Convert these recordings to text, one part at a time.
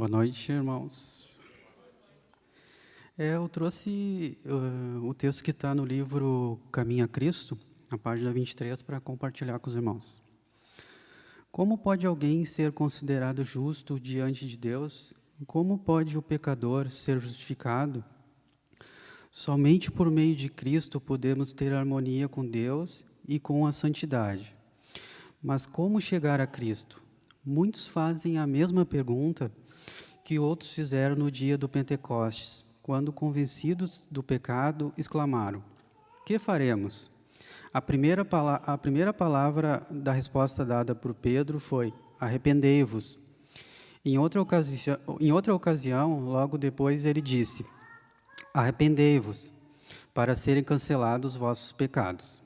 Boa noite, irmãos. Eu trouxe o texto que está no livro Caminho a Cristo, na página 23, para compartilhar com os irmãos. Como pode alguém ser considerado justo diante de Deus? Como pode o pecador ser justificado? Somente por meio de Cristo podemos ter harmonia com Deus e com a santidade. Mas como chegar a Cristo? Muitos fazem a mesma pergunta que outros fizeram no dia do Pentecostes, quando, convencidos do pecado, exclamaram: que faremos? A primeira palavra da resposta dada por Pedro foi: arrependei-vos. Em outra ocasião, logo depois, ele disse: arrependei-vos, para serem cancelados os vossos pecados.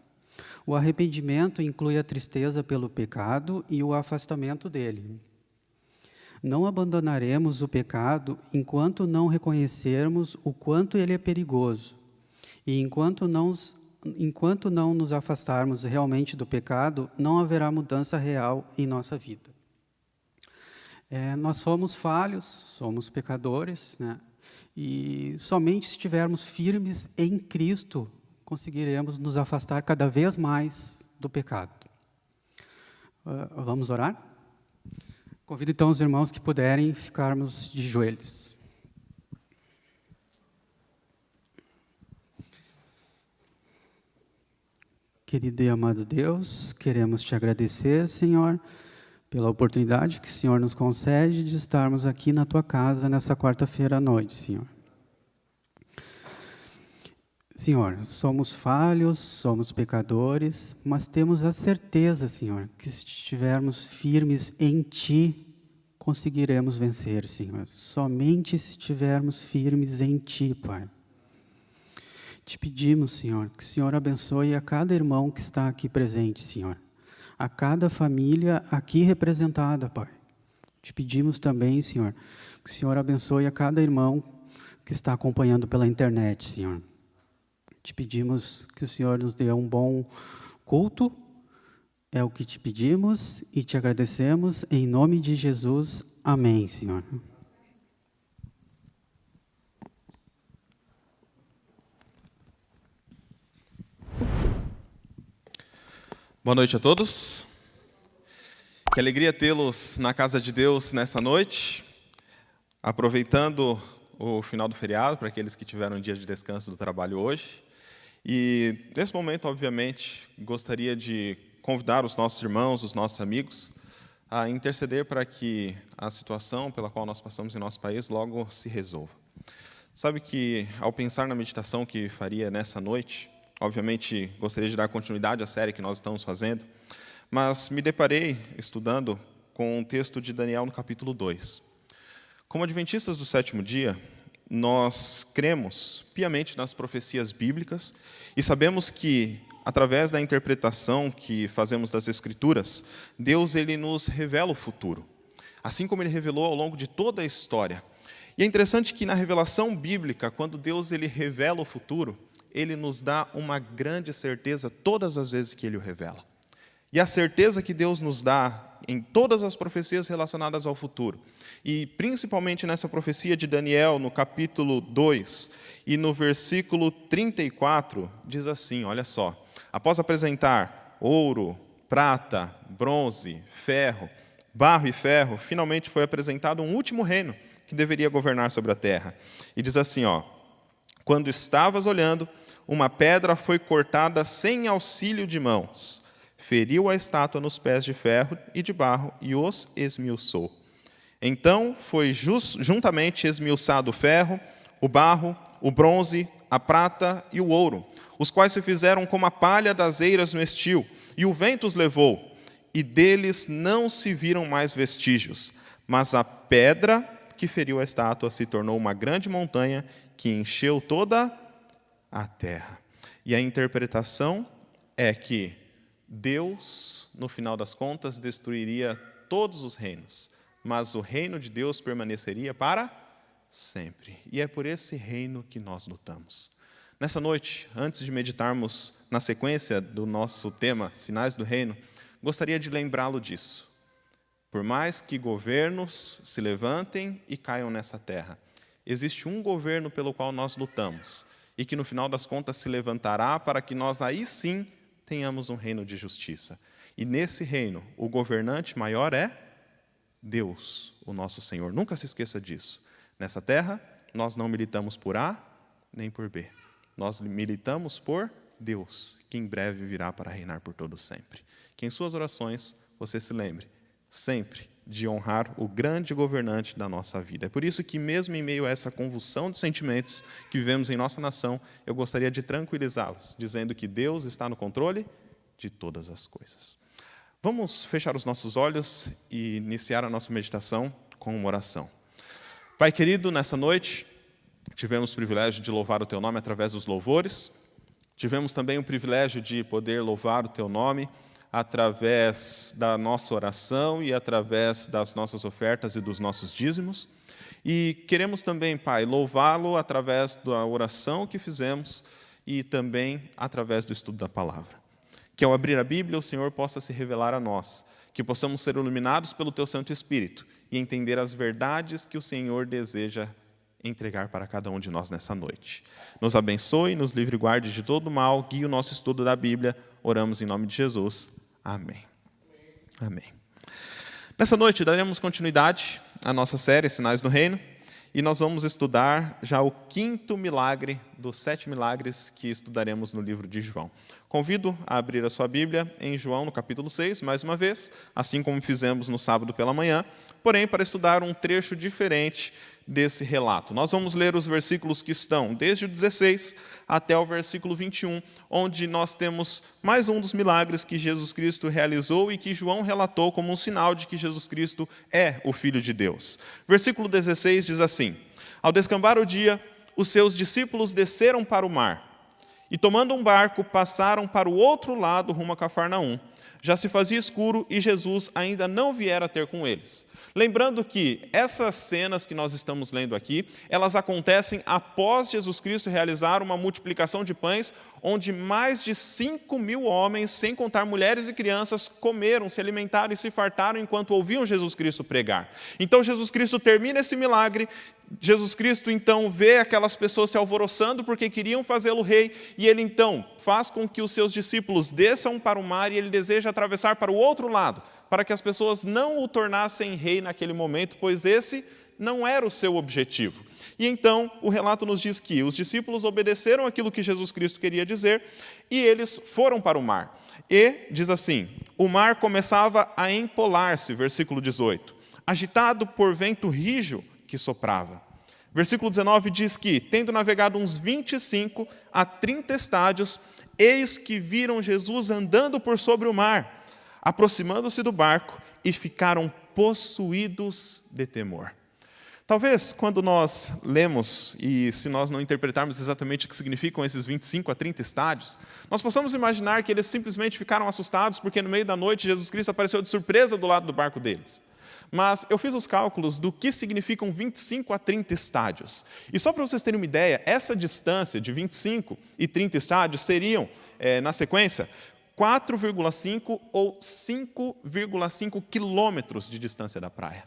O arrependimento inclui a tristeza pelo pecado e o afastamento dele. Não abandonaremos o pecado enquanto não reconhecermos o quanto ele é perigoso. E enquanto não nos afastarmos realmente do pecado, não haverá mudança real em nossa vida. Nós somos falhos, somos pecadores, né? E somente se estivermos firmes em Cristo, conseguiremos nos afastar cada vez mais do pecado. Vamos orar? Convido então os irmãos que puderem ficarmos de joelhos. Querido e amado Deus, queremos te agradecer, Senhor, pela oportunidade que o Senhor nos concede de estarmos aqui na tua casa nessa quarta-feira à noite, Senhor. Senhor, somos falhos, somos pecadores, mas temos a certeza, Senhor, que se estivermos firmes em Ti, conseguiremos vencer, Senhor. Somente se estivermos firmes em Ti, Pai. Te pedimos, Senhor, que o Senhor abençoe a cada irmão que está aqui presente, Senhor. A cada família aqui representada, Pai. Te pedimos também, Senhor, que o Senhor abençoe a cada irmão que está acompanhando pela internet, Senhor. Te pedimos que o Senhor nos dê um bom culto, é o que te pedimos e te agradecemos, em nome de Jesus, amém, Senhor. Boa noite a todos. Que alegria tê-los na casa de Deus nessa noite, aproveitando o final do feriado, para aqueles que tiveram um dia de descanso do trabalho hoje. E, nesse momento, obviamente, gostaria de convidar os nossos irmãos, os nossos amigos, a interceder para que a situação pela qual nós passamos em nosso país logo se resolva. Sabe que, ao pensar na meditação que faria nessa noite, obviamente, gostaria de dar continuidade à série que nós estamos fazendo, mas me deparei, estudando, com um texto de Daniel no capítulo 2. Como adventistas do sétimo dia, nós cremos piamente nas profecias bíblicas e sabemos que, através da interpretação que fazemos das Escrituras, Deus ele nos revela o futuro, assim como Ele revelou ao longo de toda a história. E é interessante que, na revelação bíblica, quando Deus ele revela o futuro, Ele nos dá uma grande certeza todas as vezes que Ele o revela. E a certeza que Deus nos dá em todas as profecias relacionadas ao futuro, e principalmente nessa profecia de Daniel, no capítulo 2, e no versículo 34, diz assim, olha só: após apresentar ouro, prata, bronze, ferro, barro e ferro, finalmente foi apresentado um último reino que deveria governar sobre a terra. E diz assim, quando estavas olhando, uma pedra foi cortada sem auxílio de mãos, feriu a estátua nos pés de ferro e de barro e os esmiuçou. Então foi juntamente esmiuçado o ferro, o barro, o bronze, a prata e o ouro, os quais se fizeram como a palha das eiras no estio, e o vento os levou, e deles não se viram mais vestígios. Mas a pedra que feriu a estátua se tornou uma grande montanha que encheu toda a terra. E a interpretação é que Deus, no final das contas, destruiria todos os reinos, mas o reino de Deus permaneceria para sempre. E é por esse reino que nós lutamos. Nessa noite, antes de meditarmos na sequência do nosso tema, Sinais do Reino, gostaria de lembrá-lo disso. Por mais que governos se levantem e caiam nessa terra, existe um governo pelo qual nós lutamos e que no final das contas se levantará para que nós aí sim tenhamos um reino de justiça. E nesse reino, o governante maior é Deus, o nosso Senhor. Nunca se esqueça disso. Nessa terra, nós não militamos por A nem por B. Nós militamos por Deus, que em breve virá para reinar por todo sempre. Que em suas orações você se lembre sempre de honrar o grande governante da nossa vida. É por isso que, mesmo em meio a essa convulsão de sentimentos que vivemos em nossa nação, eu gostaria de tranquilizá-los, dizendo que Deus está no controle de todas as coisas. Vamos fechar os nossos olhos e iniciar a nossa meditação com uma oração. Pai querido, nessa noite, tivemos o privilégio de louvar o Teu nome através dos louvores, tivemos também o privilégio de poder louvar o Teu nome através da nossa oração e através das nossas ofertas e dos nossos dízimos. E queremos também, Pai, louvá-lo através da oração que fizemos e também através do estudo da palavra. Que ao abrir a Bíblia, o Senhor possa se revelar a nós, que possamos ser iluminados pelo Teu Santo Espírito e entender as verdades que o Senhor deseja entregar para cada um de nós nessa noite. Nos abençoe, nos livre e guarde de todo mal, guie o nosso estudo da Bíblia. Oramos em nome de Jesus. Amém. Amém. Nessa noite, daremos continuidade à nossa série Sinais do Reino, e nós vamos estudar já o 5º milagre dos 7 milagres que estudaremos no livro de João. Convido a abrir a sua Bíblia em João, no capítulo 6, mais uma vez, assim como fizemos no sábado pela manhã, porém para estudar um trecho diferente desse relato. Nós vamos ler os versículos que estão desde o 16 até o versículo 21, onde nós temos mais um dos milagres que Jesus Cristo realizou e que João relatou como um sinal de que Jesus Cristo é o Filho de Deus. Versículo 16 diz assim: Ao descambar o dia, os seus discípulos desceram para o mar e, tomando um barco, passaram para o outro lado rumo a Cafarnaum. Já se fazia escuro e Jesus ainda não viera ter com eles. Lembrando que essas cenas que nós estamos lendo aqui, elas acontecem após Jesus Cristo realizar uma multiplicação de pães, onde mais de 5.000 homens, sem contar mulheres e crianças, comeram, se alimentaram e se fartaram enquanto ouviam Jesus Cristo pregar. Então Jesus Cristo termina esse milagre. Jesus Cristo, então, vê aquelas pessoas se alvoroçando porque queriam fazê-lo rei, e ele, então, faz com que os seus discípulos desçam para o mar e ele deseja atravessar para o outro lado, para que as pessoas não o tornassem rei naquele momento, pois esse não era o seu objetivo. E então, o relato nos diz que os discípulos obedeceram aquilo que Jesus Cristo queria dizer e eles foram para o mar. E, diz assim, o mar começava a empolar-se, versículo 18, agitado por vento rijo que soprava. Versículo 19 diz que, tendo navegado uns 25 a 30 estádios, eis que viram Jesus andando por sobre o mar, aproximando-se do barco, e ficaram possuídos de temor. Talvez, quando nós lemos, e se nós não interpretarmos exatamente o que significam esses 25 a 30 estádios, nós possamos imaginar que eles simplesmente ficaram assustados porque no meio da noite Jesus Cristo apareceu de surpresa do lado do barco deles. Mas eu fiz os cálculos do que significam 25 a 30 estádios. E só para vocês terem uma ideia, essa distância de 25 e 30 estádios seriam, na sequência, 4,5 ou 5,5 quilômetros de distância da praia.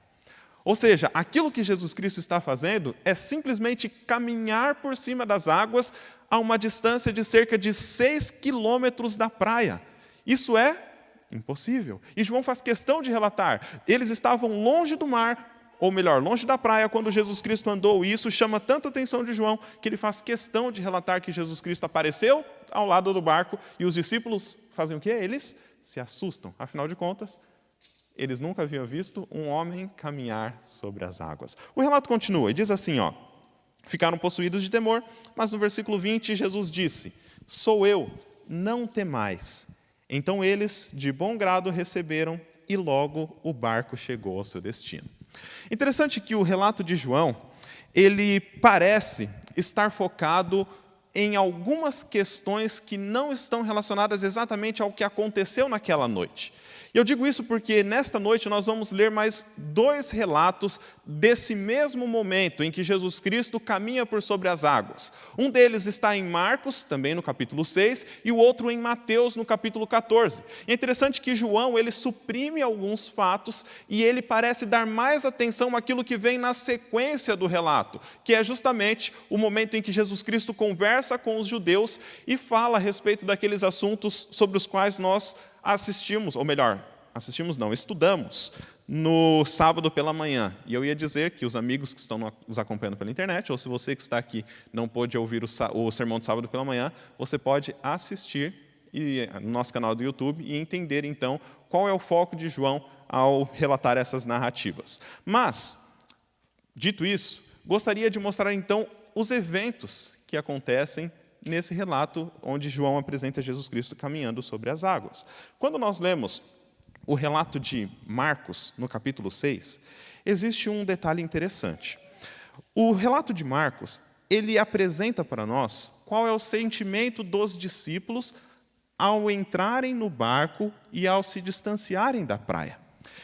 Ou seja, aquilo que Jesus Cristo está fazendo é simplesmente caminhar por cima das águas a uma distância de cerca de 6 quilômetros da praia. Isso é impossível. E João faz questão de relatar. Eles estavam longe do mar, ou melhor, longe da praia, quando Jesus Cristo andou. E isso chama tanto a atenção de João, que ele faz questão de relatar que Jesus Cristo apareceu ao lado do barco, e os discípulos fazem o quê? Eles se assustam. Afinal de contas, eles nunca haviam visto um homem caminhar sobre as águas. O relato continua e diz assim, ficaram possuídos de temor, mas no versículo 20 Jesus disse, sou eu, não temais. Então eles, de bom grado, receberam e logo o barco chegou ao seu destino. Interessante que o relato de João, ele parece estar focado em algumas questões que não estão relacionadas exatamente ao que aconteceu naquela noite. E eu digo isso porque nesta noite nós vamos ler mais 2 relatos desse mesmo momento em que Jesus Cristo caminha por sobre as águas. Um deles está em Marcos, também no capítulo 6, e o outro em Mateus, no capítulo 14. É interessante que João, ele suprime alguns fatos e ele parece dar mais atenção àquilo que vem na sequência do relato, que é justamente o momento em que Jesus Cristo conversa com os judeus e fala a respeito daqueles assuntos sobre os quais nós estudamos no sábado pela manhã. E eu ia dizer que os amigos que estão nos acompanhando pela internet, ou se você que está aqui não pôde ouvir o sermão de sábado pela manhã, você pode assistir no nosso canal do YouTube e entender, então, qual é o foco de João ao relatar essas narrativas. Mas, dito isso, gostaria de mostrar, então, os eventos que acontecem nesse relato onde João apresenta Jesus Cristo caminhando sobre as águas. Quando nós lemos o relato de Marcos, no capítulo 6, existe um detalhe interessante. O relato de Marcos, ele apresenta para nós qual é o sentimento dos discípulos ao entrarem no barco e ao se distanciarem da praia.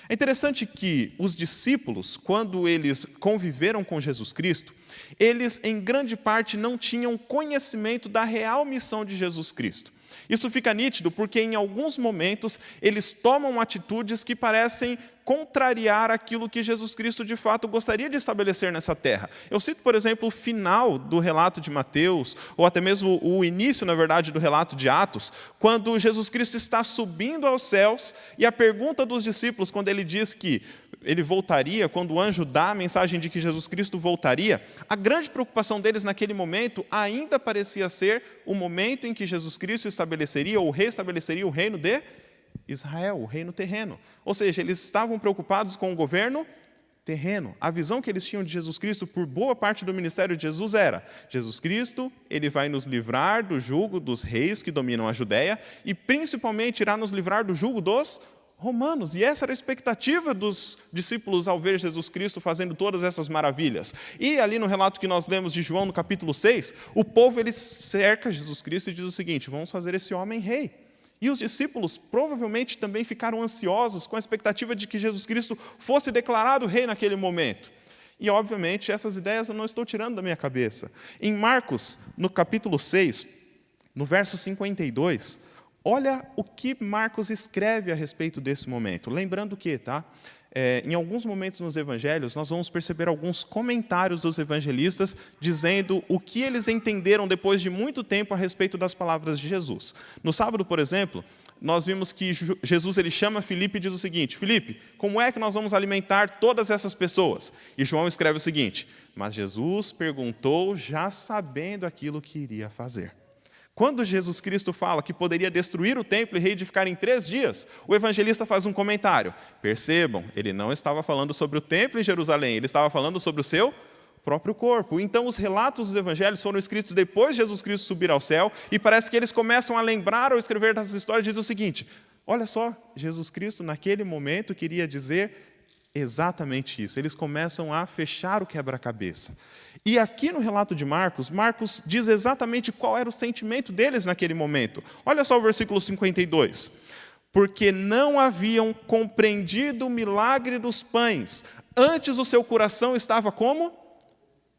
É interessante que os discípulos, quando eles conviveram com Jesus Cristo, eles, em grande parte, não tinham conhecimento da real missão de Jesus Cristo. Isso fica nítido porque, em alguns momentos, eles tomam atitudes que parecem contrariar aquilo que Jesus Cristo, de fato, gostaria de estabelecer nessa terra. Eu cito, por exemplo, o final do relato de Mateus, ou até mesmo o início, na verdade, do relato de Atos, quando Jesus Cristo está subindo aos céus, e a pergunta dos discípulos, quando ele diz que ele voltaria, quando o anjo dá a mensagem de que Jesus Cristo voltaria, a grande preocupação deles naquele momento ainda parecia ser o momento em que Jesus Cristo estabeleceria ou restabeleceria o reino de Israel, o reino terreno. Ou seja, eles estavam preocupados com o governo terreno. A visão que eles tinham de Jesus Cristo por boa parte do ministério de Jesus era: Jesus Cristo, ele vai nos livrar do jugo dos reis que dominam a Judéia e principalmente irá nos livrar do jugo dos romanos. E essa era a expectativa dos discípulos ao ver Jesus Cristo fazendo todas essas maravilhas. E ali no relato que nós lemos de João, no capítulo 6, o povo ele cerca Jesus Cristo e diz o seguinte: vamos fazer esse homem rei. E os discípulos provavelmente também ficaram ansiosos com a expectativa de que Jesus Cristo fosse declarado rei naquele momento. E, obviamente, essas ideias eu não estou tirando da minha cabeça. Em Marcos, no capítulo 6, no verso 52, olha o que Marcos escreve a respeito desse momento. Lembrando que, em alguns momentos nos evangelhos, nós vamos perceber alguns comentários dos evangelistas dizendo o que eles entenderam depois de muito tempo a respeito das palavras de Jesus. No sábado, por exemplo, nós vimos que Jesus ele chama Filipe e diz o seguinte: Filipe, como é que nós vamos alimentar todas essas pessoas? E João escreve o seguinte: mas Jesus perguntou já sabendo aquilo que iria fazer. Quando Jesus Cristo fala que poderia destruir o templo e reedificar em 3 dias, o evangelista faz um comentário. Percebam, ele não estava falando sobre o templo em Jerusalém, ele estava falando sobre o seu próprio corpo. Então, os relatos dos evangelhos foram escritos depois de Jesus Cristo subir ao céu, e parece que eles começam a lembrar ou escrever essas histórias, dizem o seguinte: olha só, Jesus Cristo, naquele momento, queria dizer exatamente isso. Eles começam a fechar o quebra-cabeça. E aqui no relato de Marcos, Marcos diz exatamente qual era o sentimento deles naquele momento. Olha só o versículo 52. Porque não haviam compreendido o milagre dos pães, antes o seu coração estava como?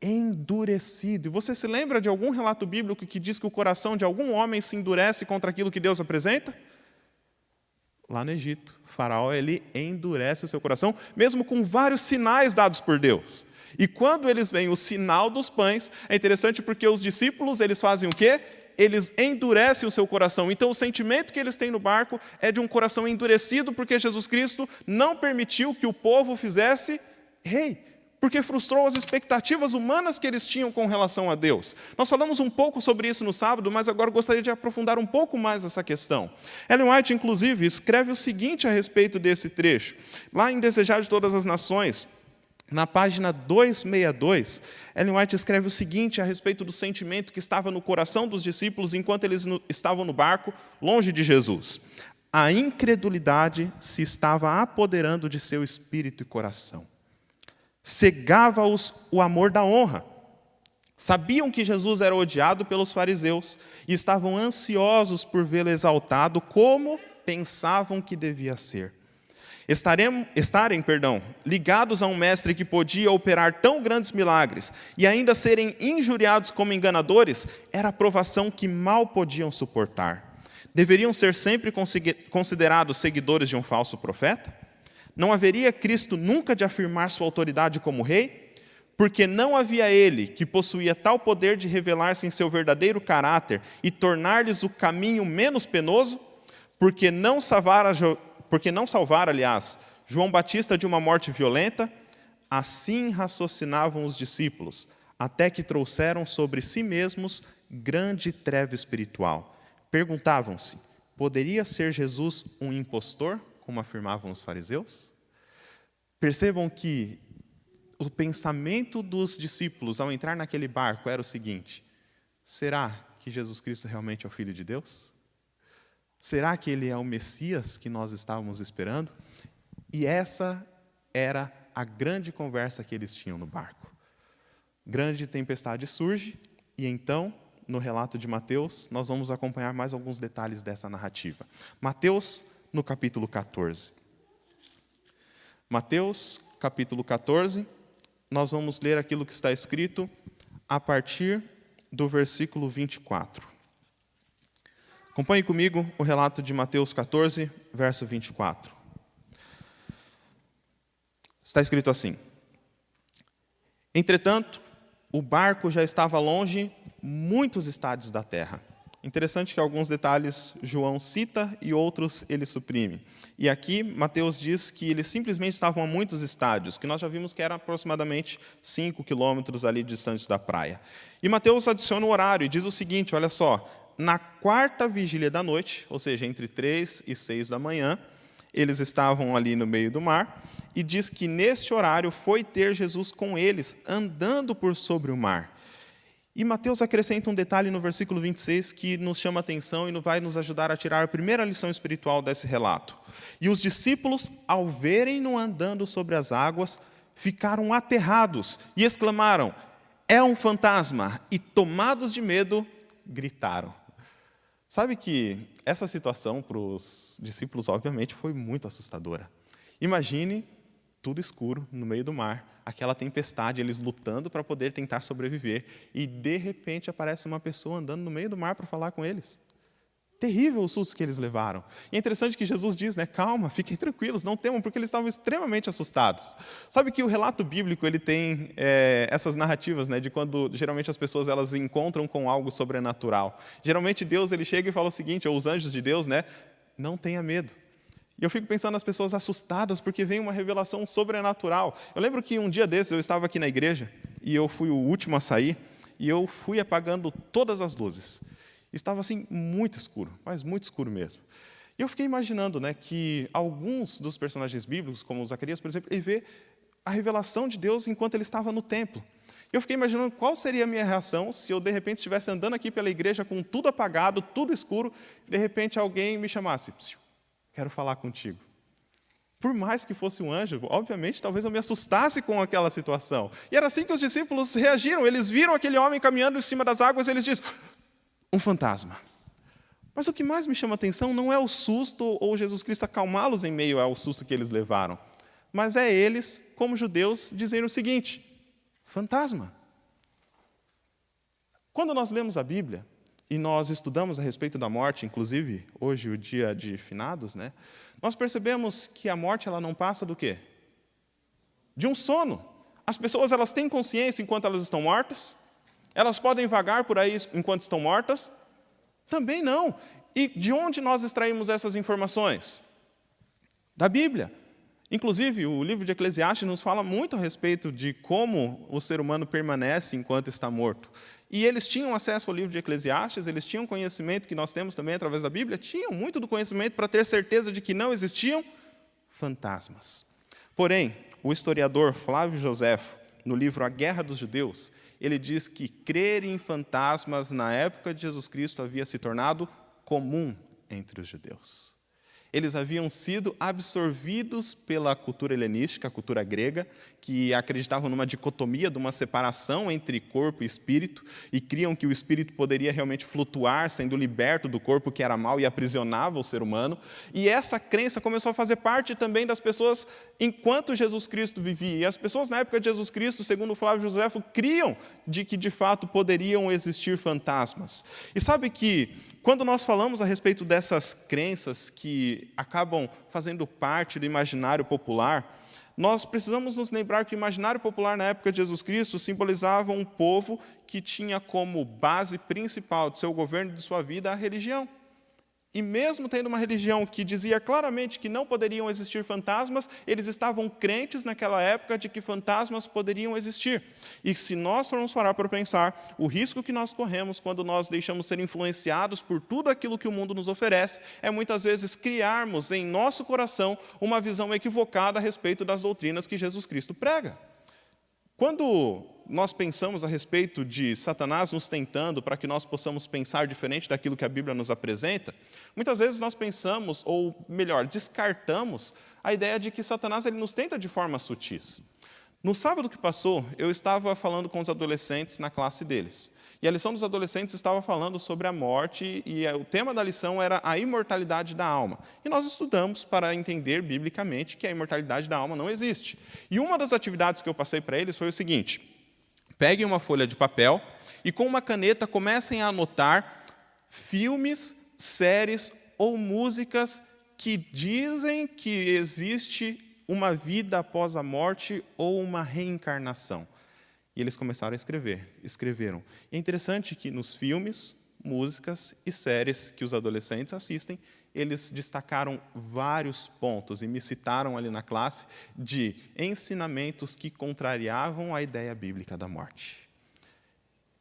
Endurecido. E você se lembra de algum relato bíblico que diz que o coração de algum homem se endurece contra aquilo que Deus apresenta? Lá no Egito, Faraó ele endurece o seu coração, mesmo com vários sinais dados por Deus. E quando eles veem o sinal dos pães, é interessante porque os discípulos, eles fazem o quê? Eles endurecem o seu coração. Então, o sentimento que eles têm no barco é de um coração endurecido, porque Jesus Cristo não permitiu que o povo fizesse rei, porque frustrou as expectativas humanas que eles tinham com relação a Deus. Nós falamos um pouco sobre isso no sábado, mas agora gostaria de aprofundar um pouco mais essa questão. Ellen White, inclusive, escreve o seguinte a respeito desse trecho. Lá em Desejar de Todas as Nações, na página 262, Ellen White escreve o seguinte a respeito do sentimento que estava no coração dos discípulos enquanto eles estavam no barco, longe de Jesus. A incredulidade se estava apoderando de seu espírito e coração. Cegava-os o amor da honra. Sabiam que Jesus era odiado pelos fariseus e estavam ansiosos por vê-lo exaltado como pensavam que devia ser. Estarem, ligados a um mestre que podia operar tão grandes milagres e ainda serem injuriados como enganadores, era a provação que mal podiam suportar. Deveriam ser sempre considerados seguidores de um falso profeta? Não haveria Cristo nunca de afirmar sua autoridade como rei? Porque não havia ele que possuía tal poder de revelar-se em seu verdadeiro caráter e tornar-lhes o caminho menos penoso? Porque não salvara, aliás, João Batista de uma morte violenta? Assim raciocinavam os discípulos, até que trouxeram sobre si mesmos grande treva espiritual. Perguntavam-se, poderia ser Jesus um impostor, como afirmavam os fariseus? Percebam que o pensamento dos discípulos ao entrar naquele barco era o seguinte: será que Jesus Cristo realmente é o Filho de Deus? Será que Ele é o Messias que nós estávamos esperando? E essa era a grande conversa que eles tinham no barco. Grande tempestade surge, e então, no relato de Mateus, nós vamos acompanhar mais alguns detalhes dessa narrativa. Mateus, no capítulo 14. Mateus, capítulo 14, nós vamos ler aquilo que está escrito a partir do versículo 24. Acompanhe comigo o relato de Mateus 14, verso 24. Está escrito assim: entretanto, o barco já estava longe muitos estádios da terra. Interessante que alguns detalhes João cita e outros ele suprime. E aqui Mateus diz que eles simplesmente estavam a muitos estádios, que nós já vimos que eram aproximadamente 5 quilômetros ali distantes da praia. E Mateus adiciona o horário e diz o seguinte, olha só: na quarta vigília da noite, ou seja, entre 3 e 6 da manhã, eles estavam ali no meio do mar, e diz que neste horário foi ter Jesus com eles, andando por sobre o mar. E Mateus acrescenta um detalhe no versículo 26 que nos chama a atenção e vai nos ajudar a tirar a primeira lição espiritual desse relato. E os discípulos, ao verem-no andando sobre as águas, ficaram aterrados e exclamaram: é um fantasma! E tomados de medo, gritaram. Sabe que essa situação para os discípulos, obviamente, foi muito assustadora. Imagine tudo escuro, no meio do mar, aquela tempestade, eles lutando para poder tentar sobreviver, e de repente aparece uma pessoa andando no meio do mar para falar com eles. Terrível o susto que eles levaram. E é interessante que Jesus diz, calma, fiquem tranquilos, não temam, porque eles estavam extremamente assustados. Sabe que o relato bíblico ele tem essas narrativas, de quando geralmente as pessoas elas encontram com algo sobrenatural. Geralmente Deus ele chega e fala o seguinte, ou os anjos de Deus, não tenha medo. E eu fico pensando nas pessoas assustadas porque vem uma revelação sobrenatural. Eu lembro que um dia desses eu estava aqui na igreja e eu fui o último a sair e eu fui apagando todas as luzes. Estava assim muito escuro, mas muito escuro mesmo. E eu fiquei imaginando que alguns dos personagens bíblicos, como Zacarias, por exemplo, ele vê a revelação de Deus enquanto ele estava no templo. Eu fiquei imaginando qual seria a minha reação se eu, de repente, estivesse andando aqui pela igreja com tudo apagado, tudo escuro, e, de repente, alguém me chamasse: quero falar contigo. Por mais que fosse um anjo, obviamente, talvez eu me assustasse com aquela situação. E era assim que os discípulos reagiram. Eles viram aquele homem caminhando em cima das águas e eles dizem: um fantasma. Mas o que mais me chama a atenção não é o susto ou Jesus Cristo acalmá-los em meio ao susto que eles levaram, mas é eles, como judeus, dizendo o seguinte: fantasma. Quando nós lemos a Bíblia e nós estudamos a respeito da morte, inclusive hoje o dia de finados, nós percebemos que a morte ela não passa do quê? De um sono. As pessoas elas têm consciência enquanto elas estão mortas? Elas podem vagar por aí enquanto estão mortas? Também não. E de onde nós extraímos essas informações? Da Bíblia. Inclusive, o livro de Eclesiastes nos fala muito a respeito de como o ser humano permanece enquanto está morto. E eles tinham acesso ao livro de Eclesiastes, eles tinham conhecimento que nós temos também através da Bíblia, tinham muito do conhecimento para ter certeza de que não existiam fantasmas. Porém, o historiador Flávio Joséfo, no livro A Guerra dos Judeus, ele diz que crer em fantasmas na época de Jesus Cristo havia se tornado comum entre os judeus. Eles haviam sido absorvidos pela cultura helenística, a cultura grega, que acreditavam numa dicotomia, de uma separação entre corpo e espírito, e criam que o espírito poderia realmente flutuar, sendo liberto do corpo que era mau e aprisionava o ser humano. E essa crença começou a fazer parte também das pessoas enquanto Jesus Cristo vivia. E as pessoas na época de Jesus Cristo, segundo Flávio Josefo, criam de que de fato poderiam existir fantasmas. E sabe que quando nós falamos a respeito dessas crenças que acabam fazendo parte do imaginário popular, nós precisamos nos lembrar que o imaginário popular na época de Jesus Cristo simbolizava um povo que tinha como base principal de seu governo e de sua vida a religião. E mesmo tendo uma religião que dizia claramente que não poderiam existir fantasmas, eles estavam crentes naquela época de que fantasmas poderiam existir. E se nós formos parar para pensar, o risco que nós corremos quando nós deixamos ser influenciados por tudo aquilo que o mundo nos oferece, é muitas vezes criarmos em nosso coração uma visão equivocada a respeito das doutrinas que Jesus Cristo prega. Quando nós pensamos a respeito de Satanás nos tentando para que nós possamos pensar diferente daquilo que a Bíblia nos apresenta, muitas vezes nós pensamos, ou melhor, descartamos a ideia de que Satanás ele nos tenta de forma sutis. No sábado que passou, eu estava falando com os adolescentes na classe deles. E a lição dos adolescentes estava falando sobre a morte, e o tema da lição era a imortalidade da alma. E nós estudamos para entender biblicamente que a imortalidade da alma não existe. E uma das atividades que eu passei para eles foi o seguinte: peguem uma folha de papel e com uma caneta comecem a anotar filmes, séries ou músicas que dizem que existe uma vida após a morte ou uma reencarnação. E eles começaram a escreveram. E é interessante que nos filmes, músicas e séries que os adolescentes assistem, eles destacaram vários pontos e me citaram ali na classe de ensinamentos que contrariavam a ideia bíblica da morte.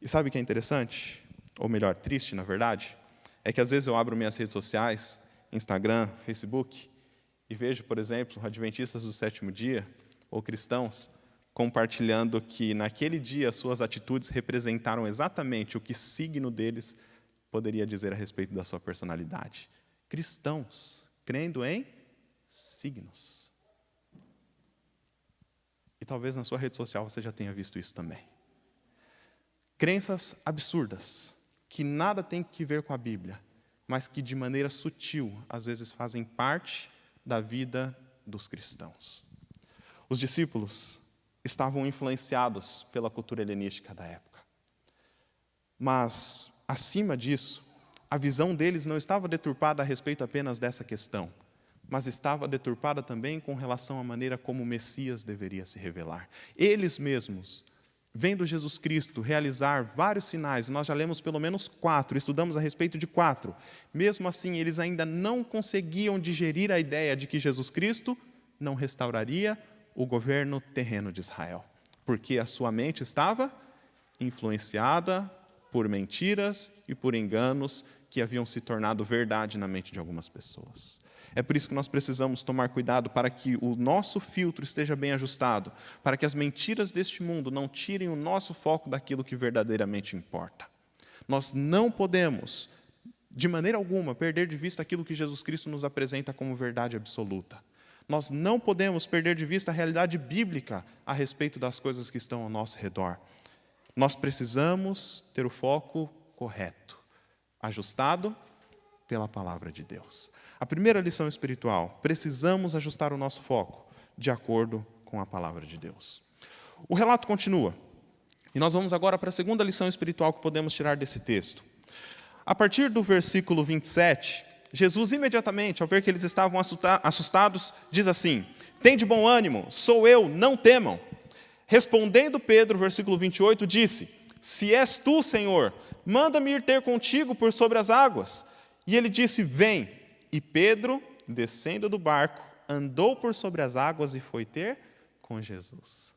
E sabe o que é interessante? Ou melhor, triste, na verdade? É que às vezes eu abro minhas redes sociais, Instagram, Facebook, e vejo, por exemplo, adventistas do sétimo dia, ou cristãos, compartilhando que naquele dia suas atitudes representaram exatamente o que signo deles poderia dizer a respeito da sua personalidade. Cristãos, crendo em signos. E talvez na sua rede social você já tenha visto isso também. Crenças absurdas, que nada tem que ver com a Bíblia, mas que de maneira sutil, às vezes fazem parte da vida dos cristãos. Os discípulos estavam influenciados pela cultura helenística da época. Mas, acima disso, a visão deles não estava deturpada a respeito apenas dessa questão, mas estava deturpada também com relação à maneira como o Messias deveria se revelar. Eles mesmos, vendo Jesus Cristo realizar vários sinais, nós já lemos pelo menos 4, estudamos a respeito de 4. Mesmo assim, eles ainda não conseguiam digerir a ideia de que Jesus Cristo não restauraria o governo terreno de Israel, porque a sua mente estava influenciada por mentiras e por enganos que haviam se tornado verdade na mente de algumas pessoas. É por isso que nós precisamos tomar cuidado para que o nosso filtro esteja bem ajustado, para que as mentiras deste mundo não tirem o nosso foco daquilo que verdadeiramente importa. Nós não podemos, de maneira alguma, perder de vista aquilo que Jesus Cristo nos apresenta como verdade absoluta. Nós não podemos perder de vista a realidade bíblica a respeito das coisas que estão ao nosso redor. Nós precisamos ter o foco correto, ajustado pela palavra de Deus. A primeira lição espiritual: precisamos ajustar o nosso foco de acordo com a palavra de Deus. O relato continua, e nós vamos agora para a segunda lição espiritual que podemos tirar desse texto. A partir do versículo 27, Jesus imediatamente, ao ver que eles estavam assustados, diz assim: tende bom ânimo, sou eu, não temam. Respondendo Pedro, versículo 28, disse: se és tu, Senhor, manda-me ir ter contigo por sobre as águas. E ele disse: vem. E Pedro, descendo do barco, andou por sobre as águas e foi ter com Jesus.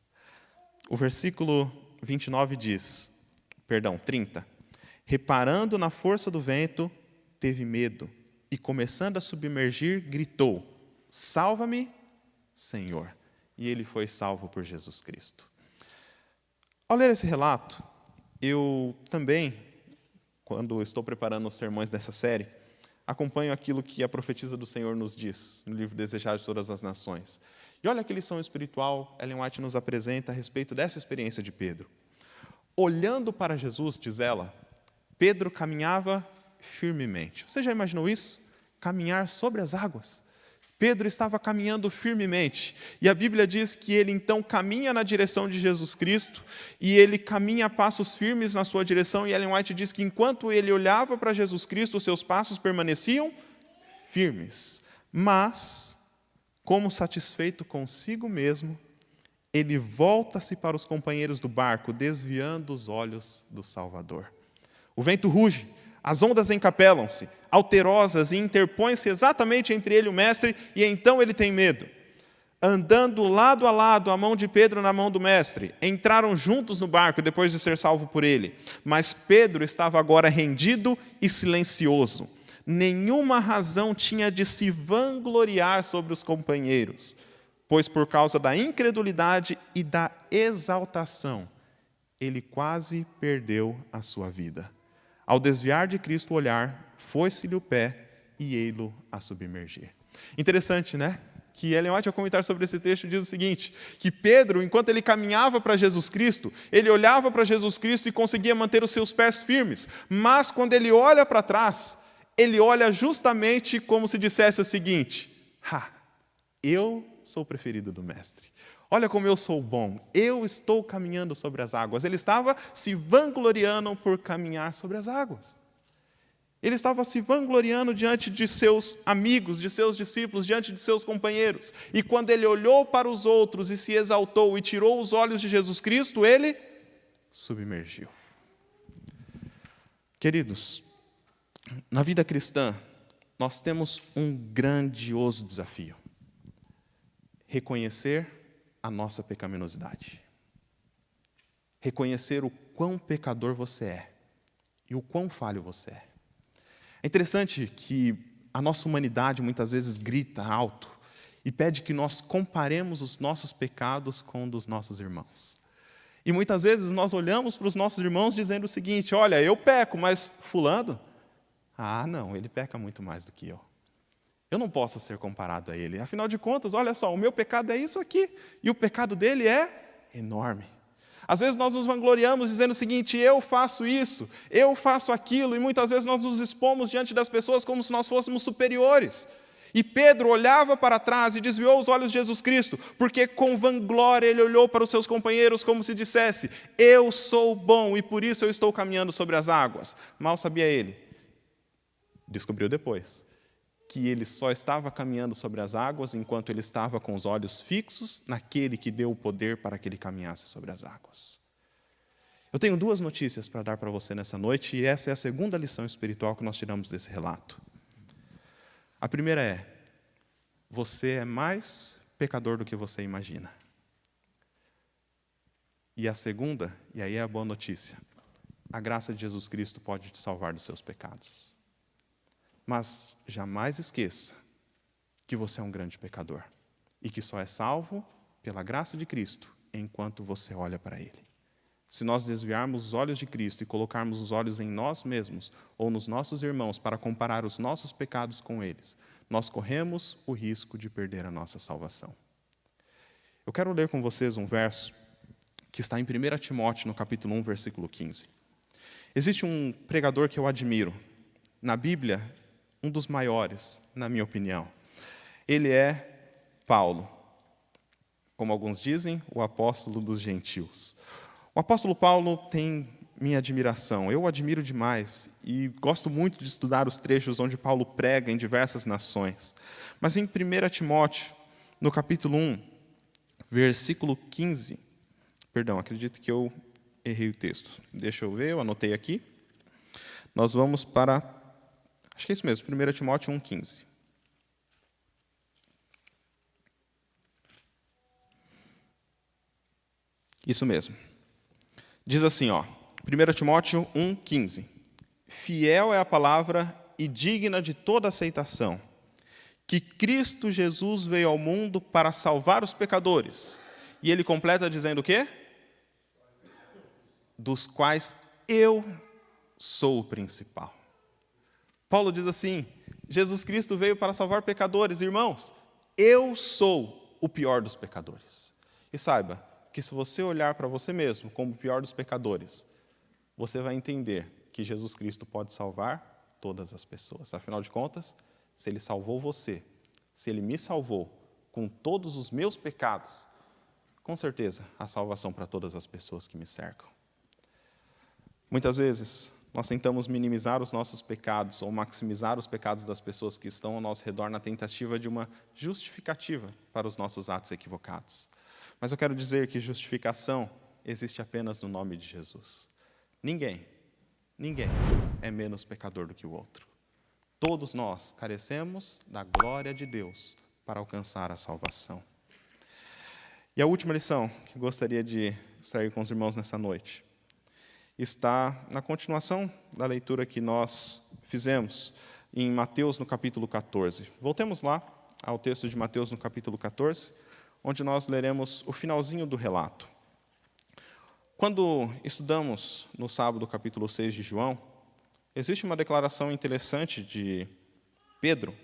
O versículo 30. Reparando na força do vento, teve medo e, começando a submergir, gritou: salva-me, Senhor. E ele foi salvo por Jesus Cristo. Ao ler esse relato, eu também, quando estou preparando os sermões dessa série, acompanham aquilo que a profetisa do Senhor nos diz, no livro Desejar de Todas as Nações. E olha que lição espiritual Ellen White nos apresenta a respeito dessa experiência de Pedro. Olhando para Jesus, diz ela, Pedro caminhava firmemente. Você já imaginou isso? Caminhar sobre as águas? Pedro estava caminhando firmemente. E a Bíblia diz que ele então caminha na direção de Jesus Cristo, e ele caminha a passos firmes na sua direção, e Ellen White diz que enquanto ele olhava para Jesus Cristo, os seus passos permaneciam firmes. Mas, como satisfeito consigo mesmo, ele volta-se para os companheiros do barco, desviando os olhos do Salvador. O vento ruge, as ondas encapelam-se, alterosas, e interpõem-se exatamente entre ele e o mestre, e então ele tem medo. Andando lado a lado, a mão de Pedro na mão do mestre, entraram juntos no barco depois de ser salvo por ele. Mas Pedro estava agora rendido e silencioso. Nenhuma razão tinha de se vangloriar sobre os companheiros, pois por causa da incredulidade e da exaltação, ele quase perdeu a sua vida. Ao desviar de Cristo o olhar, foi-se-lhe o pé e ei-lo a submergir. Interessante, né? Que Ellen White, ao comentar sobre esse texto, diz o seguinte, que Pedro, enquanto ele caminhava para Jesus Cristo, ele olhava para Jesus Cristo e conseguia manter os seus pés firmes, mas quando ele olha para trás, ele olha justamente como se dissesse o seguinte, eu sou o preferido do mestre. Olha como eu sou bom, eu estou caminhando sobre as águas. Ele estava se vangloriando por caminhar sobre as águas. Ele estava se vangloriando diante de seus amigos, de seus discípulos, diante de seus companheiros. E quando ele olhou para os outros e se exaltou e tirou os olhos de Jesus Cristo, ele submergiu. Queridos, na vida cristã, nós temos um grandioso desafio. Reconhecer a nossa pecaminosidade. Reconhecer o quão pecador você é e o quão falho você é. É interessante que a nossa humanidade muitas vezes grita alto e pede que nós comparemos os nossos pecados com os dos nossos irmãos. E muitas vezes nós olhamos para os nossos irmãos dizendo o seguinte, olha, eu peco, mas fulano, não, ele peca muito mais do que eu. Eu não posso ser comparado a ele. Afinal de contas, olha só, o meu pecado é isso aqui, e o pecado dele é enorme. Às vezes nós nos vangloriamos dizendo o seguinte, eu faço isso, eu faço aquilo, e muitas vezes nós nos expomos diante das pessoas como se nós fôssemos superiores. E Pedro olhava para trás e desviou os olhos de Jesus Cristo, porque com vanglória ele olhou para os seus companheiros como se dissesse, eu sou bom e por isso eu estou caminhando sobre as águas. Mal sabia ele, descobriu depois, que ele só estava caminhando sobre as águas enquanto ele estava com os olhos fixos naquele que deu o poder para que ele caminhasse sobre as águas. Eu tenho duas notícias para dar para você nessa noite, e essa é a segunda lição espiritual que nós tiramos desse relato. A primeira é, você é mais pecador do que você imagina. E a segunda, e aí é a boa notícia, a graça de Jesus Cristo pode te salvar dos seus pecados. Mas jamais esqueça que você é um grande pecador e que só é salvo pela graça de Cristo enquanto você olha para Ele. Se nós desviarmos os olhos de Cristo e colocarmos os olhos em nós mesmos ou nos nossos irmãos para comparar os nossos pecados com eles, nós corremos o risco de perder a nossa salvação. Eu quero ler com vocês um verso que está em 1 Timóteo, no capítulo 1, versículo 15. Existe um pregador que eu admiro. Na Bíblia, um dos maiores, na minha opinião. Ele é Paulo. Como alguns dizem, o apóstolo dos gentios. O apóstolo Paulo tem minha admiração. Eu o admiro demais e gosto muito de estudar os trechos onde Paulo prega em diversas nações. Mas em 1 Timóteo, no capítulo 1, versículo 15, acredito que eu errei o texto. Deixa eu ver, eu anotei aqui. Nós vamos para, acho que é isso mesmo, 1 Timóteo 1,15. Isso mesmo. Diz assim, 1 Timóteo 1,15. Fiel é a palavra e digna de toda aceitação, que Cristo Jesus veio ao mundo para salvar os pecadores. E ele completa dizendo o quê? Dos quais eu sou o principal. Paulo diz assim, Jesus Cristo veio para salvar pecadores. Irmãos, eu sou o pior dos pecadores. E saiba que se você olhar para você mesmo como o pior dos pecadores, você vai entender que Jesus Cristo pode salvar todas as pessoas. Afinal de contas, se Ele salvou você, se Ele me salvou com todos os meus pecados, com certeza há salvação para todas as pessoas que me cercam. Muitas vezes, nós tentamos minimizar os nossos pecados ou maximizar os pecados das pessoas que estão ao nosso redor na tentativa de uma justificativa para os nossos atos equivocados. Mas eu quero dizer que justificação existe apenas no nome de Jesus. Ninguém é menos pecador do que o outro. Todos nós carecemos da glória de Deus para alcançar a salvação. E a última lição que gostaria de extrair com os irmãos nessa noite está na continuação da leitura que nós fizemos em Mateus, no capítulo 14. Voltemos lá ao texto de Mateus, no capítulo 14, onde nós leremos o finalzinho do relato. Quando estudamos no sábado, capítulo 6 de João, existe uma declaração interessante de Pedro,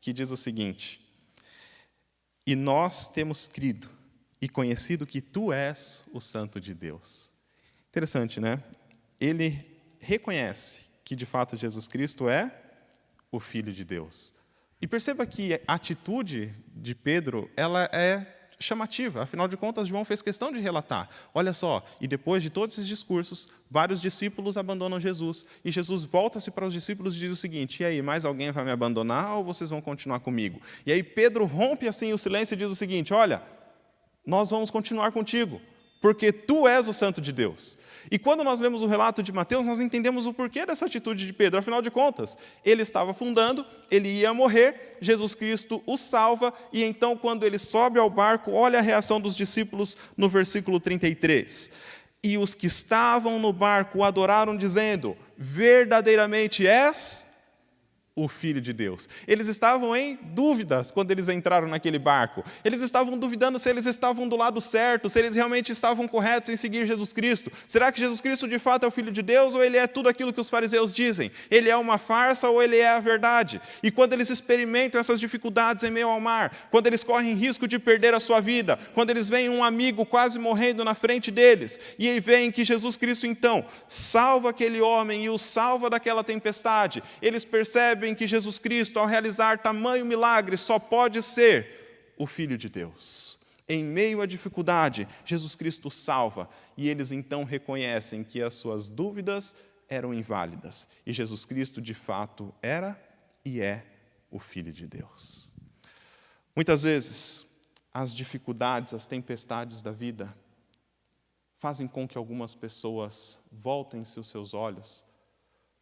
que diz o seguinte: e nós temos crido e conhecido que tu és o Santo de Deus. Interessante, né? Ele reconhece que, de fato, Jesus Cristo é o Filho de Deus. E perceba que a atitude de Pedro, ela é chamativa. Afinal de contas, João fez questão de relatar. Olha só, e depois de todos esses discursos, vários discípulos abandonam Jesus. E Jesus volta-se para os discípulos e diz o seguinte: e aí, mais alguém vai me abandonar ou vocês vão continuar comigo? E aí Pedro rompe assim o silêncio e diz o seguinte: olha, nós vamos continuar contigo, porque tu és o Santo de Deus. E quando nós lemos o relato de Mateus, nós entendemos o porquê dessa atitude de Pedro. Afinal de contas, ele estava afundando, ele ia morrer, Jesus Cristo o salva, e então, quando ele sobe ao barco, olha a reação dos discípulos no versículo 33. E os que estavam no barco o adoraram, dizendo: verdadeiramente és o Filho de Deus. Eles estavam em dúvidas quando eles entraram naquele barco. Eles estavam duvidando se eles estavam do lado certo, se eles realmente estavam corretos em seguir Jesus Cristo. Será que Jesus Cristo de fato é o Filho de Deus ou ele é tudo aquilo que os fariseus dizem? Ele é uma farsa ou ele é a verdade? E quando eles experimentam essas dificuldades em meio ao mar, quando eles correm risco de perder a sua vida, quando eles veem um amigo quase morrendo na frente deles, e aí veem que Jesus Cristo então salva aquele homem e o salva daquela tempestade, eles percebem que Jesus Cristo, ao realizar tamanho milagre, só pode ser o Filho de Deus. Em meio à dificuldade, Jesus Cristo salva, e eles então reconhecem que as suas dúvidas eram inválidas, e Jesus Cristo de fato era e é o Filho de Deus. Muitas vezes, as dificuldades, as tempestades da vida fazem com que algumas pessoas voltem-se os seus olhos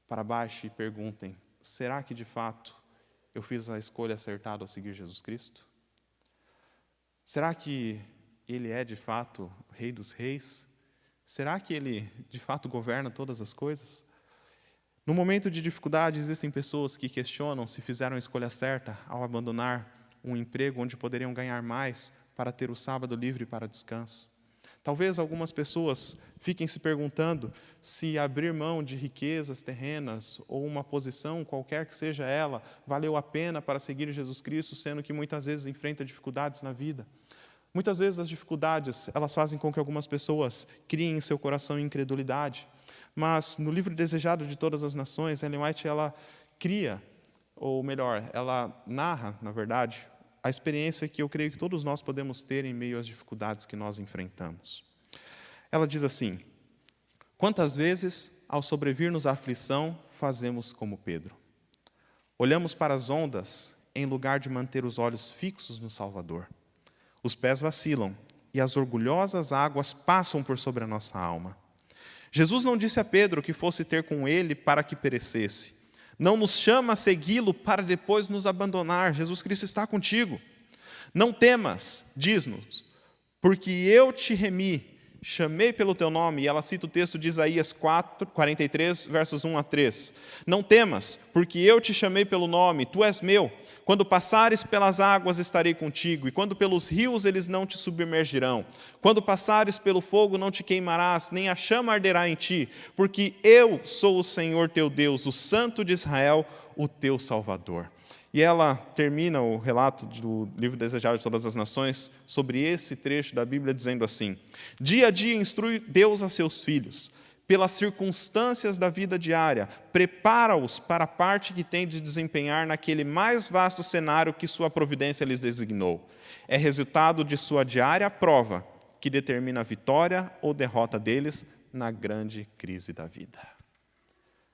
para baixo e perguntem: será que, de fato, eu fiz a escolha acertada ao seguir Jesus Cristo? Será que Ele é, de fato, o Rei dos Reis? Será que Ele, de fato, governa todas as coisas? No momento de dificuldade, existem pessoas que questionam se fizeram a escolha certa ao abandonar um emprego onde poderiam ganhar mais para ter o sábado livre para descanso. Talvez algumas pessoas fiquem se perguntando se abrir mão de riquezas terrenas ou uma posição, qualquer que seja ela, valeu a pena para seguir Jesus Cristo, sendo que muitas vezes enfrenta dificuldades na vida. Muitas vezes as dificuldades, elas fazem com que algumas pessoas criem em seu coração incredulidade. Mas no livro Desejado de Todas as Nações, Ellen White, ela cria, ou melhor, ela narra, na verdade, a experiência que eu creio que todos nós podemos ter em meio às dificuldades que nós enfrentamos. Ela diz assim: quantas vezes, ao sobrevir-nos a aflição, fazemos como Pedro? Olhamos para as ondas em lugar de manter os olhos fixos no Salvador. Os pés vacilam e as orgulhosas águas passam por sobre a nossa alma. Jesus não disse a Pedro que fosse ter com ele para que perecesse. Não nos chama a segui-lo para depois nos abandonar. Jesus Cristo está contigo. Não temas, diz-nos, porque eu te remi, chamei pelo teu nome. E ela cita o texto de Isaías 43, versos 1 a 3. Não temas, porque eu te chamei pelo nome, tu és meu. Quando passares pelas águas, estarei contigo, e quando pelos rios, eles não te submergirão. Quando passares pelo fogo, não te queimarás, nem a chama arderá em ti, porque eu sou o Senhor teu Deus, o Santo de Israel, o teu Salvador. E ela termina o relato do livro Desejado de Todas as Nações sobre esse trecho da Bíblia dizendo assim: dia a dia instrui Deus a seus filhos, pelas circunstâncias da vida diária, prepara-os para a parte que tem de desempenhar naquele mais vasto cenário que sua providência lhes designou. É resultado de sua diária prova que determina a vitória ou derrota deles na grande crise da vida.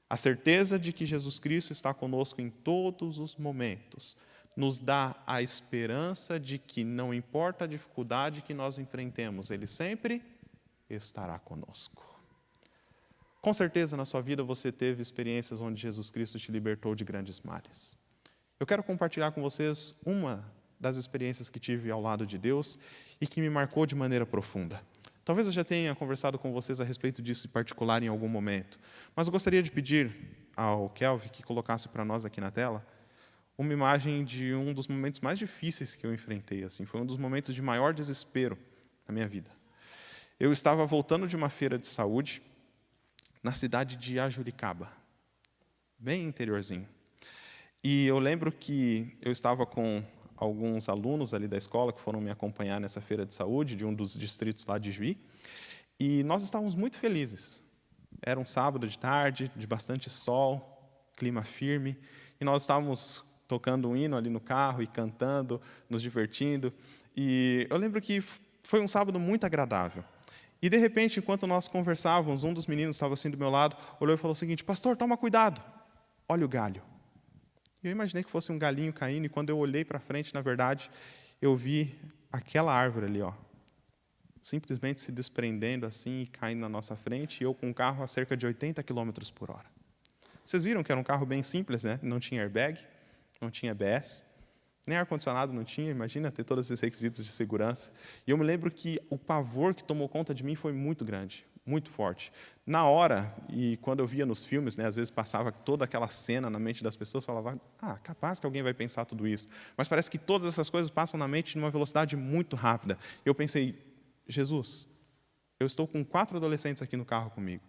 A certeza de que Jesus Cristo está conosco em todos os momentos nos dá a esperança de que, não importa a dificuldade que nós enfrentemos, Ele sempre estará conosco. Com certeza, na sua vida, você teve experiências onde Jesus Cristo te libertou de grandes males. Eu quero compartilhar com vocês uma das experiências que tive ao lado de Deus e que me marcou de maneira profunda. Talvez eu já tenha conversado com vocês a respeito disso em particular em algum momento, mas eu gostaria de pedir ao Kelvin que colocasse para nós aqui na tela uma imagem de um dos momentos mais difíceis que eu enfrentei. Assim, foi um dos momentos de maior desespero na minha vida. Eu estava voltando de uma feira de saúde na cidade de Ajuricaba, bem interiorzinho. E eu lembro que eu estava com alguns alunos ali da escola que foram me acompanhar nessa feira de saúde, de um dos distritos lá de Juí, e nós estávamos muito felizes. Era um sábado de tarde, de bastante sol, clima firme, e nós estávamos tocando um hino ali no carro e cantando, nos divertindo, e eu lembro que foi um sábado muito agradável. E, de repente, enquanto nós conversávamos, um dos meninos estava assim do meu lado, olhou e falou o seguinte: pastor, toma cuidado, olha o galho. Eu imaginei que fosse um galinho caindo, e quando eu olhei para frente, na verdade, eu vi aquela árvore ali, simplesmente se desprendendo assim e caindo na nossa frente, e eu com um carro a cerca de 80 km por hora. Vocês viram que era um carro bem simples, né? Não tinha airbag, não tinha ABS, nem ar-condicionado não tinha, imagina ter todos esses requisitos de segurança. E eu me lembro que o pavor que tomou conta de mim foi muito grande, muito forte. Na hora, e quando eu via nos filmes, né, às vezes passava toda aquela cena na mente das pessoas, falava, capaz que alguém vai pensar tudo isso. Mas parece que todas essas coisas passam na mente numa velocidade muito rápida. Eu pensei, Jesus, eu estou com 4 adolescentes aqui no carro comigo.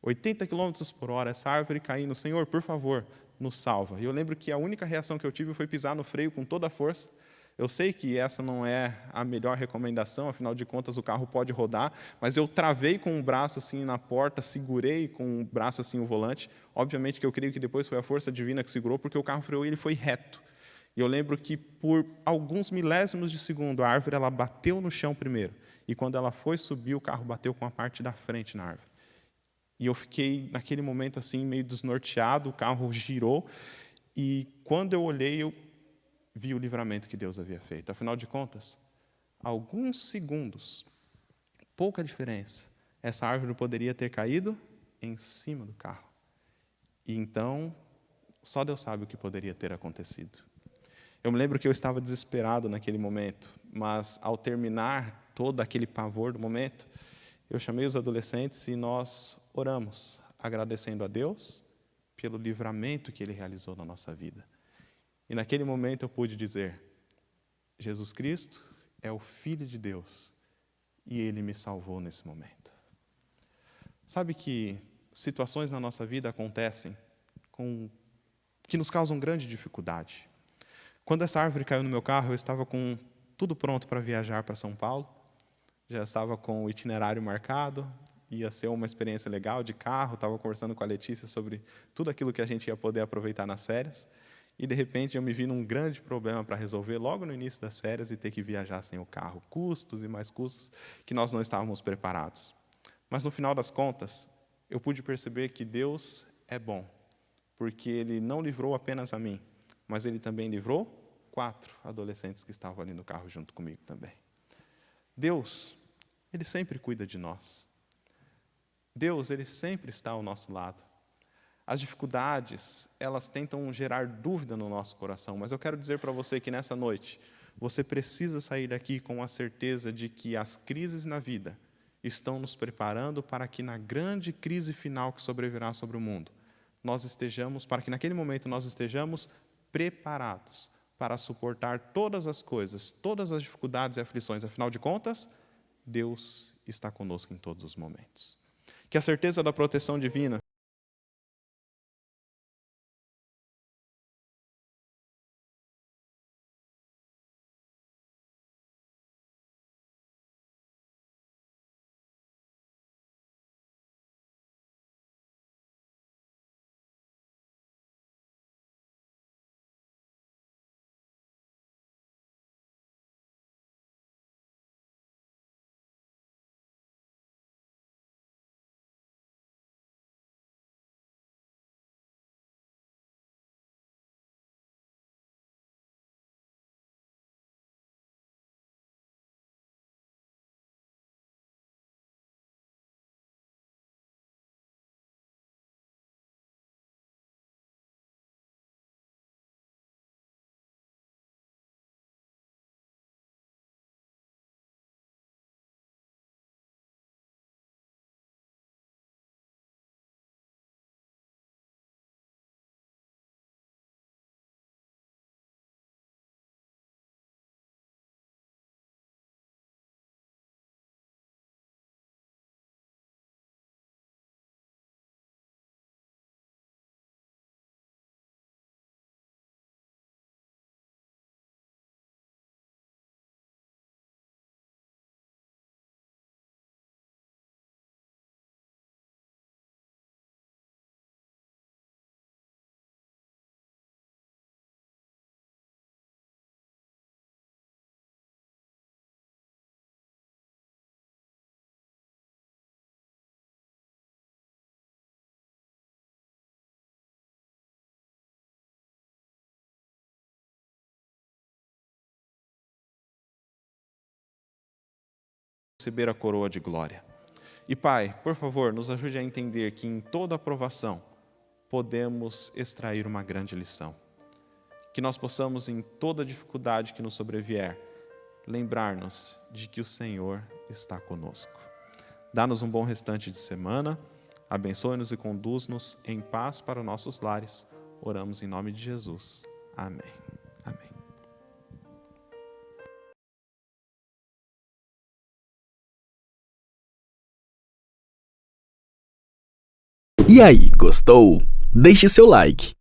80 km por hora, essa árvore caindo, Senhor, por favor, nos salva. E eu lembro que a única reação que eu tive foi pisar no freio com toda a força. Eu sei que essa não é a melhor recomendação, afinal de contas o carro pode rodar, mas eu travei com o braço assim na porta, segurei com o braço assim o volante. Obviamente que eu creio que depois foi a força divina que segurou, porque o carro freou e ele foi reto. E eu lembro que por alguns milésimos de segundo a árvore ela bateu no chão primeiro, e quando ela foi subir o carro bateu com a parte da frente na árvore. E eu fiquei, naquele momento, assim, meio desnorteado, o carro girou, e quando eu olhei, eu vi o livramento que Deus havia feito. Afinal de contas, alguns segundos, pouca diferença, essa árvore poderia ter caído em cima do carro. E então, só Deus sabe o que poderia ter acontecido. Eu me lembro que eu estava desesperado naquele momento, mas ao terminar todo aquele pavor do momento, eu chamei os adolescentes e nós oramos, agradecendo a Deus pelo livramento que Ele realizou na nossa vida. E naquele momento eu pude dizer, Jesus Cristo é o Filho de Deus e Ele me salvou nesse momento. Sabe que situações na nossa vida acontecem que nos causam grande dificuldade. Quando essa árvore caiu no meu carro, eu estava com tudo pronto para viajar para São Paulo, já estava com o itinerário marcado, ia ser uma experiência legal de carro, estava conversando com a Letícia sobre tudo aquilo que a gente ia poder aproveitar nas férias, e de repente eu me vi num grande problema para resolver logo no início das férias e ter que viajar sem o carro, custos e mais custos que nós não estávamos preparados. Mas no final das contas, eu pude perceber que Deus é bom, porque Ele não livrou apenas a mim, mas Ele também livrou 4 adolescentes que estavam ali no carro junto comigo também. Deus, Ele sempre cuida de nós. Deus, Ele sempre está ao nosso lado. As dificuldades, elas tentam gerar dúvida no nosso coração, mas eu quero dizer para você que nessa noite, você precisa sair daqui com a certeza de que as crises na vida estão nos preparando para que na grande crise final que sobrevirá sobre o mundo, para que naquele momento nós estejamos preparados para suportar todas as coisas, todas as dificuldades e aflições. Afinal de contas, Deus está conosco em todos os momentos. Que a certeza da proteção divina receber a coroa de glória. E Pai, por favor, nos ajude a entender que em toda aprovação podemos extrair uma grande lição. Que nós possamos, em toda dificuldade que nos sobrevier, lembrar-nos de que o Senhor está conosco. Dá-nos um bom restante de semana, abençoe-nos e conduz-nos em paz para nossos lares. Oramos em nome de Jesus. Amém. Amém. E aí, gostou? Deixe seu like,